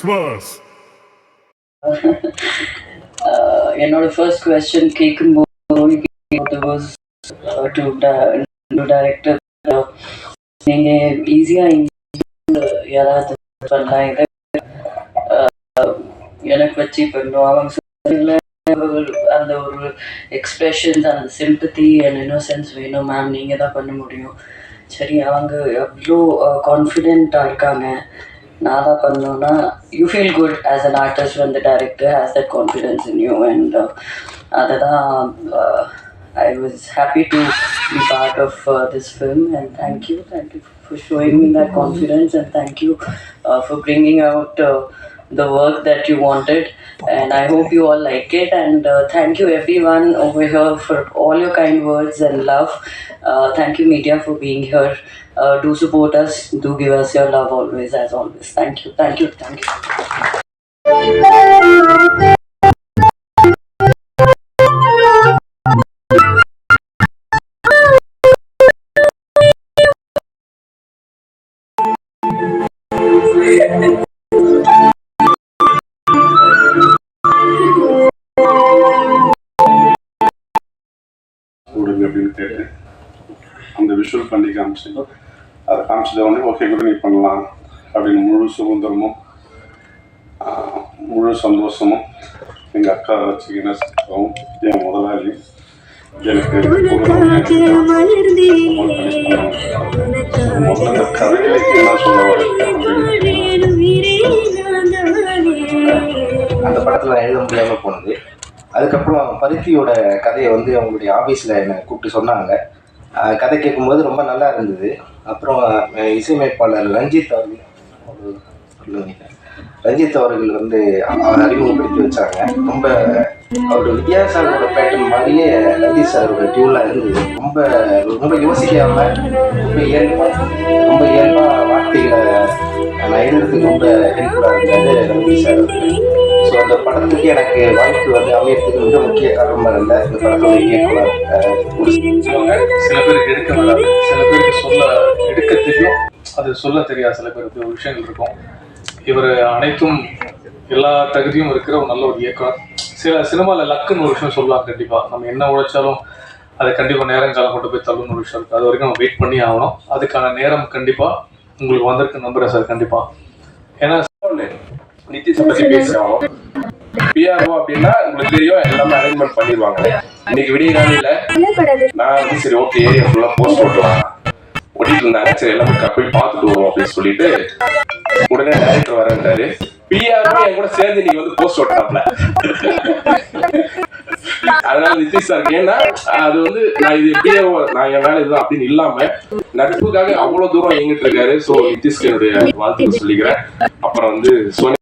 Christmas. என்னோட first question கேட்கும்போது was to director. நீங்கள் ஈஸியாக யாராவது பண்ணலாம், இதை எனக்கு வச்சு பண்ணுவோம். அவங்க அந்த ஒரு எக்ஸ்பிரஷன்ஸ், அந்த சிம்பத்தி அண்ட் இன்னோசென்ஸ் வேணும் மேம், நீங்கள் தான் பண்ண முடியும். சரி, அவங்க எவ்வளோ கான்ஃபிடென்ட்டாக இருக்காங்க, நான் தான் பண்ணோன்னா you feel good as an artist when the director has that confidence in you. And அதை தான் I was happy to be part of this film, and thank you for showing me that confidence, and thank you for bringing out the work that you wanted, and I hope you all like it. And thank you everyone over here for all your kind words and love. Thank you media for being here. Do support us, do give us your love always, as always. Thank you. அப்படின்னு கேட்டு அந்த visual பண்ணி காமிச்சு, அதை காமிச்சத உடனே okay கூட நீ பண்ணலாம் அப்படின்னு முழு சுதந்திரமும் முழு சந்தோஷமும் எங்கள் அக்கா வச்சுக்கினவும் என் முதலாளி எனக்கு முதல்ல கதைகளை என்ன சொல்ல அந்த படத்தில் எழுத முடியாமல் போனது. அதுக்கப்புறம் பருத்தியோட கதையை வந்து அவங்களுடைய ஆஃபீஸில் என்னை கூப்பிட்டு சொன்னாங்க. கதை கேட்கும்போது ரொம்ப நல்லா இருந்தது. அப்புறம் இசையமைப்பாளர் ரஞ்சித் அவர்கள் வந்து அவர் அறிமுகப்படுத்தி வச்சாங்க. ரொம்ப அவரோட வித்யாசாரோட பேட்டர்ன் மாதிரியே ரஞ்சித் சாரோட டியூன்லாம் இருந்தது. ரொம்ப யோசிக்காமல் ரொம்ப இயல்பாக வார்த்தைகளை நான் எழுதுறதுக்கு ரொம்ப ஹெல்ப்ஃபுல்லாக இருந்தார் ரஞ்சித் சார் அவர்கள். ஸோ அந்த படத்துக்கு எனக்கு வாய்ப்பு வந்து அமையறதுக்கு மிக முக்கிய காரணமாக இருந்தால் இந்த படத்தோட இயக்குனர். சில பேருக்கு எடுக்க வராது, சில பேருக்கு எடுக்க தெரியும், அது சொல்ல தெரியாது. சில பேருக்கு ஒரு விஷயங்கள் இருக்கும். இவர் அனைத்தும் எல்லா தகுதியும் இருக்கிற ஒரு நல்ல ஒரு இயக்குனர். சில சினிமாவில் லக்குன்னு ஒரு விஷயம் சொல்லலாம். கண்டிப்பாக நம்ம என்ன உழைச்சாலும் அதை கண்டிப்பாக நேரங்காலம் கொண்டு போய் தள்ளுன்னு ஒரு விஷயம் இருக்குது. அது வரைக்கும் நம்ம வெயிட் பண்ணி ஆகணும். அதுக்கான நேரம் கண்டிப்பாக உங்களுக்கு வந்திருக்கு நம்புறேன் சார். கண்டிப்பாக ஏன்னா நிதிஷை பற்றி பேசுகிறோம். பிஆர்ஓ அப்படின்னா உங்களுக்கு தெரியும், எல்லாமே அரேஞ்ச்மெண்ட் பண்ணிடுவாங்க. இன்னைக்கு விடிய காலையில் நான் வந்து சரி ஓகே ஏரியா ஃபுல்லாக போஸ்ட் ஓட்டுவாங்க ஓட்டிட்டு இருந்தாங்க. சரி எல்லாமே போய் பார்த்துட்டு வருவோம் அப்படின்னு சொல்லிட்டு உடனே டைரக்டர் வரேன்றாரு. பிஆர்ஓ என் கூட சேர்ந்து நீங்க வந்து போஸ்ட் ஓட்டாப்ல. அதனால நிதிஷ் சார் ஏன்னா அது வந்து நான் இது பிஆர்ஓ நான் என் வேலை இதுதான் அப்படின்னு இல்லாம நட்புக்காக அவ்வளவு தூரம் எங்கிட்டு இருக்காரு. ஸோ நிதிஷ்க்கு என்னுடைய வாழ்த்துக்கள் சொல்லிக்கிறேன். அப்புறம் வந்து சோனி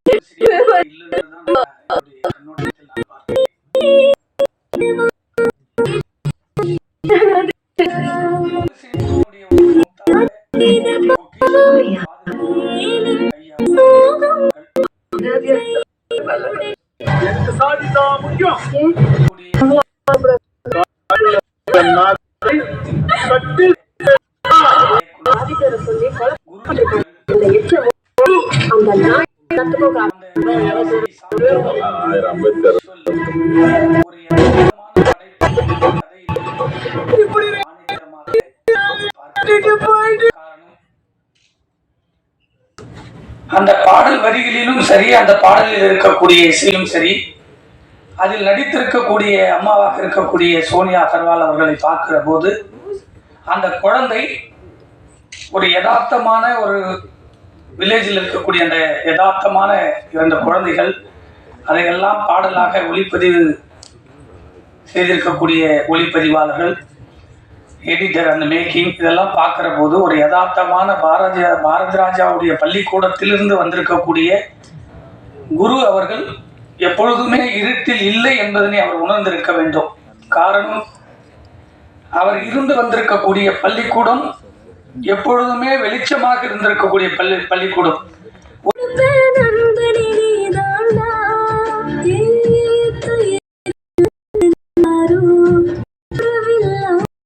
அந்த பாடல் வரிகளிலும் சரி, அந்த பாடலில் இருக்கக்கூடிய இசையும் சரி, அதில் நடித்திருக்கக்கூடிய அம்மாவாக இருக்கக்கூடிய சோனியா அகர்வால் அவர்களை பார்க்கிற போது அந்த குழந்தை ஒரு யதார்த்தமான ஒரு வில்லேஜில் இருக்கக்கூடிய அந்த யதார்த்தமான இரண்டு குழந்தைகள் அதையெல்லாம் பாடலாக ஒளிப்பதிவு செய்திருக்கக்கூடிய ஒளிப்பதிவாளர்கள், எடிட்டர், அந்த மேக்கிங், இதெல்லாம் பார்க்குற போது ஒரு யதார்த்தமான பாரதி ராஜாவுடைய பள்ளிக்கூடத்திலிருந்து வந்திருக்கக்கூடிய குரு அவர்கள் எப்பொழுதுமே இருட்டில் இல்லை என்பதனை அவர் உணர்ந்திருக்க வேண்டும். காரணம், அவர் இருந்து வந்திருக்கக்கூடிய பள்ளிக்கூடம் எப்பொழுதுமே வெளிச்சமாக இருந்திருக்கக்கூடிய பள்ளிக்கூடம்.